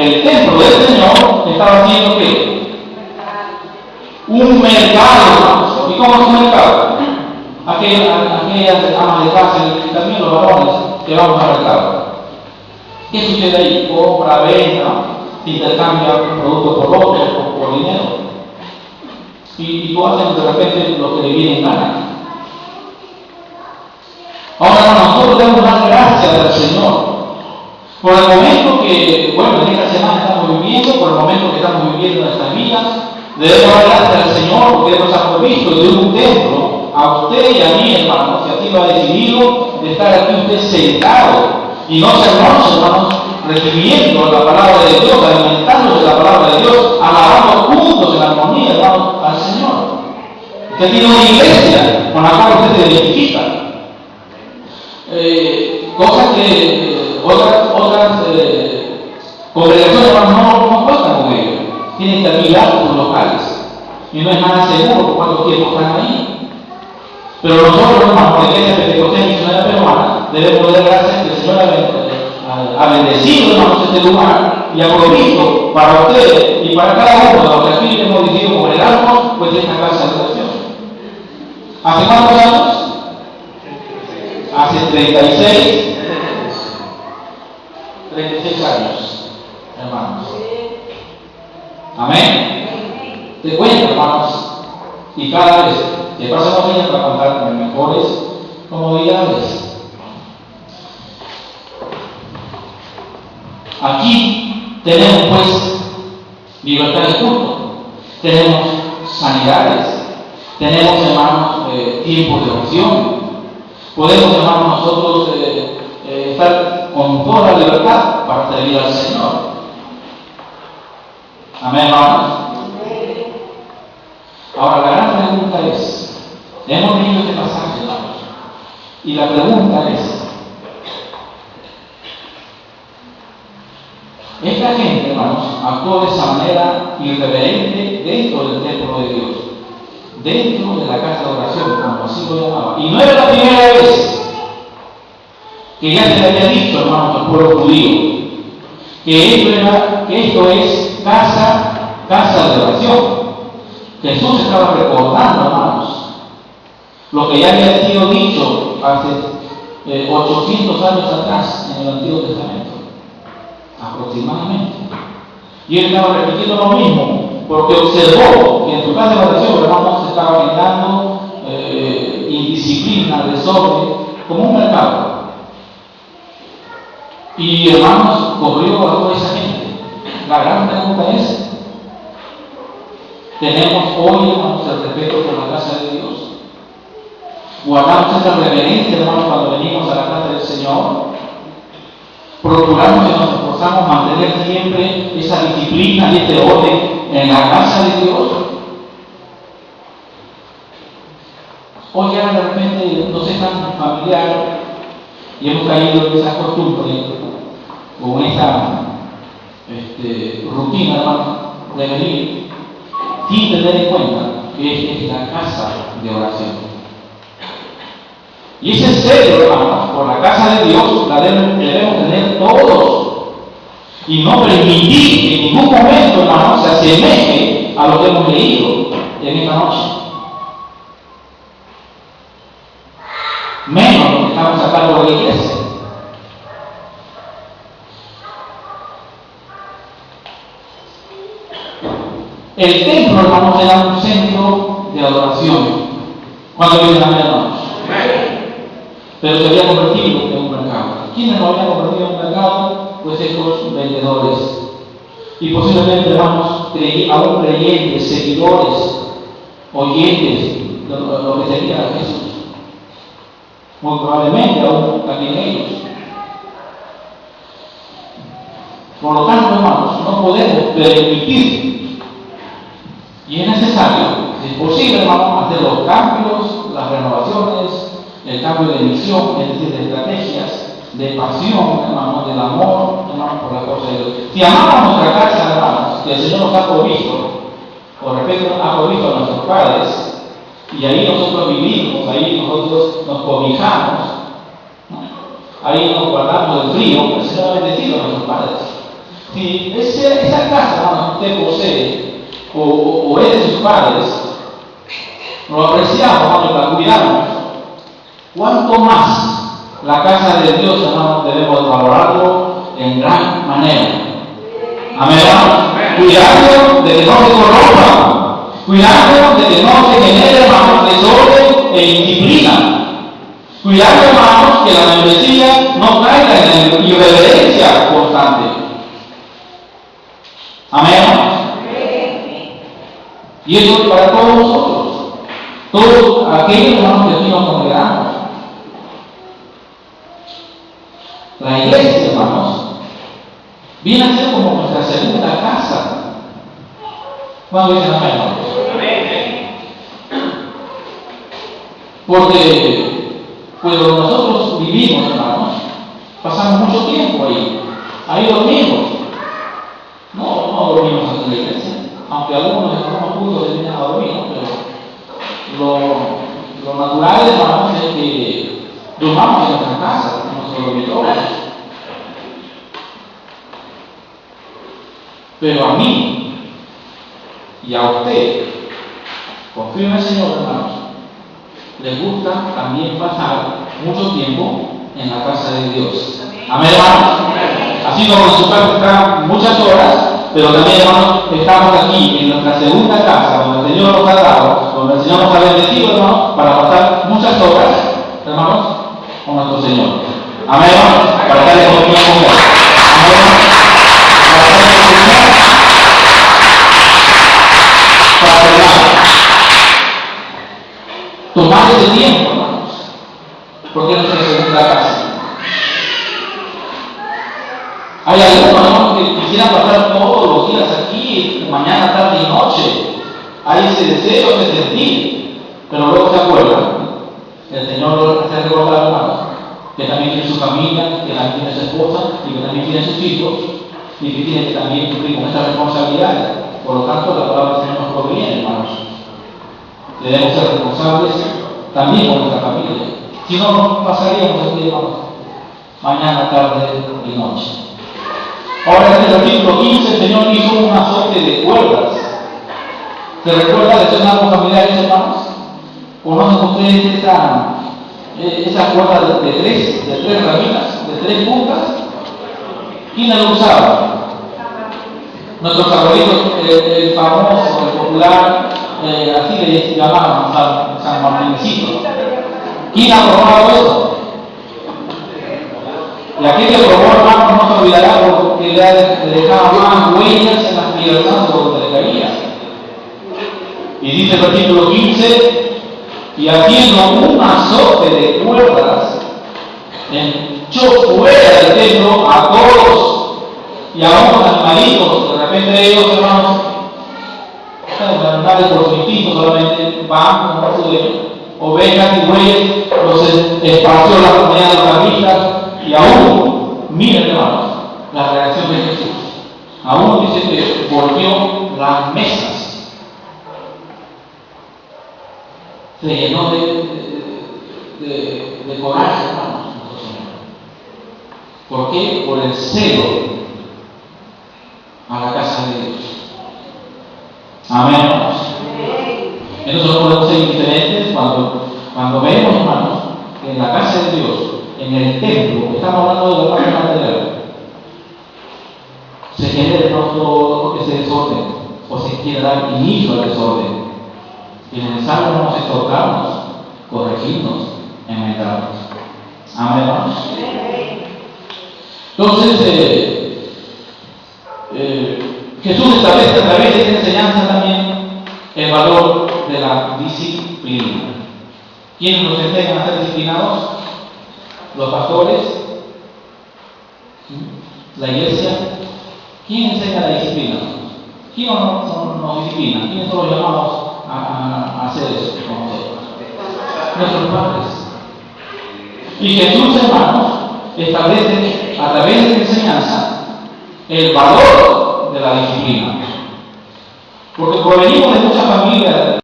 el templo del Señor estaba haciendo ¿qué? Un mercado, hermanos. ¿Y cómo es un mercado? Aquellas amas de casa y también los varones que vamos al mercado. ¿Qué sucede ahí? Compra, venta, se intercambia un producto por otro, por dinero. Y tú haces de repente lo que le viene en gana. Ahora nosotros debemos dar gracias al Señor por el momento que, bueno, en esta semana estamos viviendo, por el momento que estamos viviendo en nuestras vidas. Debemos dar gracias al Señor porque Él nos ha provisto de un templo a usted y a mí, hermanos, que así lo ha decidido, de estar aquí usted sentado y no sermones, hermanos, recibiendo la palabra de Dios, alimentándose de la palabra de Dios, alabando juntos en armonía, hermanos, al Señor. Usted tiene una iglesia con la cual usted se identifica. Cosas que otras congregaciones, hermanos, no cuentan con ello. Tienen que alquilar sus locales. Y no es nada seguro cuánto tiempo están ahí. Pero nosotros, hermanos, la Iglesia Pentecostal Misionera Peruana, debemos dar gracias que el Señor ha bendecido, hermanos, este lugar y ha provisto para ustedes y para cada uno de los que aquí hemos decidido congregarnos, pues esta clase de oración. ¿Hace cuántos años? Hace 36 años, hermanos. Amén. Te cuento, hermanos, y cada vez que pasan los días para contar mejores comodidades. Aquí tenemos pues libertad de culto, tenemos sanidades, tenemos, hermanos, tiempos de oración, podemos, hermanos, nosotros estar con toda la libertad para servir al Señor. Amén, hermanos. Ahora, la gran pregunta es, hemos leído este pasaje, hermanos, y la pregunta es, esta gente, hermanos, actuó de esa manera irreverente dentro del templo de Dios, dentro de la casa de oración, como así lo llamaba. Y no era la primera vez que ya se le había dicho, hermanos, al pueblo judío, que esto es casa de oración. Jesús estaba recordando, hermanos, lo que ya había sido dicho hace 800 años atrás en el Antiguo Testamento, aproximadamente. Y él estaba repitiendo lo mismo, porque observó que en su casa de oración, hermanos, se estaba generando indisciplina, desorden, como un mercado. Y, hermanos, corrió a toda esa gente. La gran pregunta es, ¿tenemos hoy, hermanos, el respeto por la casa de Dios? ¿Guardamos esta reverencia, hermanos, cuando venimos a la casa del Señor? ¿Procuramos y nos esforzamos a mantener siempre esa disciplina y este orden en la casa de Dios? Hoy ya de repente nos es tan familiar y hemos caído en esa costumbre o en esa rutina, hermanos, de venir sin tener en cuenta que es la casa de oración. Y ese celo, hermanos, por la casa de Dios, la debemos tener todos. Y no permitir que en ningún momento, hermanos, se asemeje a lo que hemos leído en esta noche. Menos lo que estamos a cargo de la iglesia. El templo, hermanos, era un centro de adoración cuando viene la hermanos. Pero se había convertido en un mercado. ¿Quiénes lo habían convertido en un mercado? Pues estos vendedores. Y posiblemente, hermanos, aún creyentes, seguidores, oyentes, lo que seguían a Jesús. Muy probablemente aún también ellos. Por lo tanto, hermanos, no podemos permitir, y es necesario, si es posible, hermanos, hacer los cambios, las renovaciones, el cambio de misión, es decir, de estrategias, de pasión, hermanos, del amor, hermanos, por la cosa de Dios. Si amamos nuestra casa, hermanos, que el Señor nos ha provisto, por respeto ha provisto a nuestros padres, y ahí nosotros vivimos, ahí nosotros nos cobijamos, ¿no? Ahí nos guardamos del frío, el Señor ha bendecido a nuestros padres. Si esa casa, hermano, que usted posee, o es de sus padres, lo apreciamos, hermano, y la cuidamos, ¿cuánto más la casa de Dios, hermano, debemos valorarlo en gran manera? Amén, hermano. Cuidando de que no se corrompa, cuidando de que no se genere, hermano, desorden e indisciplina. Cuidando, hermanos, que la membresía no caiga en la irreverencia constante. Amén, hermanos. Y eso es para todos nosotros, todos aquellos, hermanos, que aquí nos congregamos. La iglesia, hermanos, viene a ser como nuestra segunda casa. ¿Cuándo dicen amén, hermanos? Porque cuando nosotros vivimos, hermanos, pasamos mucho tiempo ahí dormimos. No dormimos en la iglesia, aunque algunos en algunos puntos se vienen a dormir, ¿no? Pero lo natural, hermanos, es que durmamos en nuestra casa, en nuestros dormitorios. Pero a mí y a usted, confío en el Señor, hermanos, les gusta también pasar mucho tiempo en la casa de Dios. Amén, hermanos. Así como en su casa están muchas horas, pero también, hermanos, estamos aquí en nuestra segunda casa, donde el Señor nos ha dado, donde el Señor nos ha bendecido, hermanos, para pasar muchas horas, hermanos, con nuestro Señor. Amén, hermanos, para estar en comunión con Él. Amén, hermanos, para estar en comunión, para celebrar. Tomar ese tiempo, hermanos, porque es nuestra segunda casa. Hay algunos, hermanos, que quisieran pasar todos los días aquí, mañana, tarde y noche. Hay ese deseo, ese sentir, pero luego se acuerdan. El Señor hace recordar, hermanos, que también tiene su familia, que también tiene su esposa y que también tiene sus hijos y que tiene que también cumplir con estas responsabilidades. Por lo tanto, la palabra del Señor nos proviene, hermanos. Debemos ser responsables también con nuestra familia. Si no, no pasaríamos aquí, hermanos, mañana, tarde y noche. Ahora en el capítulo 15 el Señor hizo un azote de cuerdas. ¿Se recuerda de esos algo familiares, hermanos? ¿Conocen ustedes esa cuerda de tres ramitas, de tres puntas? ¿Quién la usaba? Nuestros abuelitos, el famoso, el popular, así le llamaban San Martincito. ¿Quién ha probado eso? Y aquel que probó, hermano, no se olvidará porque le dejaba más huellas en las piernas por donde le caía. Y dice el versículo 15, y haciendo un azote de cuerdas, echó fuera del templo a todos y a unos animalitos. De repente ellos, hermanos, animales por su instinto solamente van con su ovejas y bueyes, los esparció la comunidad de los carlistas. Y aún, miren, hermanos, la reacción de Jesús. Aún dice que volvió las mesas. Se llenó de coraje, hermanos, nuestro Señor. ¿Por qué? Por el celo a la casa de Dios. Amén, hermanos. Entonces no podemos ser indiferentes cuando vemos, hermanos, que en la casa de Dios, en el templo, estamos hablando de la parte material, se genera de pronto ese desorden, o se quiere dar inicio al desorden. Y es necesario, hermanos, exhortarnos, corregirnos, enmendarnos. Amén, hermanos. Entonces, Jesús establece a través de esta enseñanza también el valor de la disciplina. ¿Quiénes nos enseñan a ser disciplinados? Los pastores, la iglesia. ¿Quién enseña la disciplina? ¿Quién nos disciplina? ¿Quiénes son los llamados a hacer eso con nosotros? Nuestros padres. Y Jesús, hermanos, establece a través de la enseñanza el valor de la disciplina. Porque provenimos de muchas familias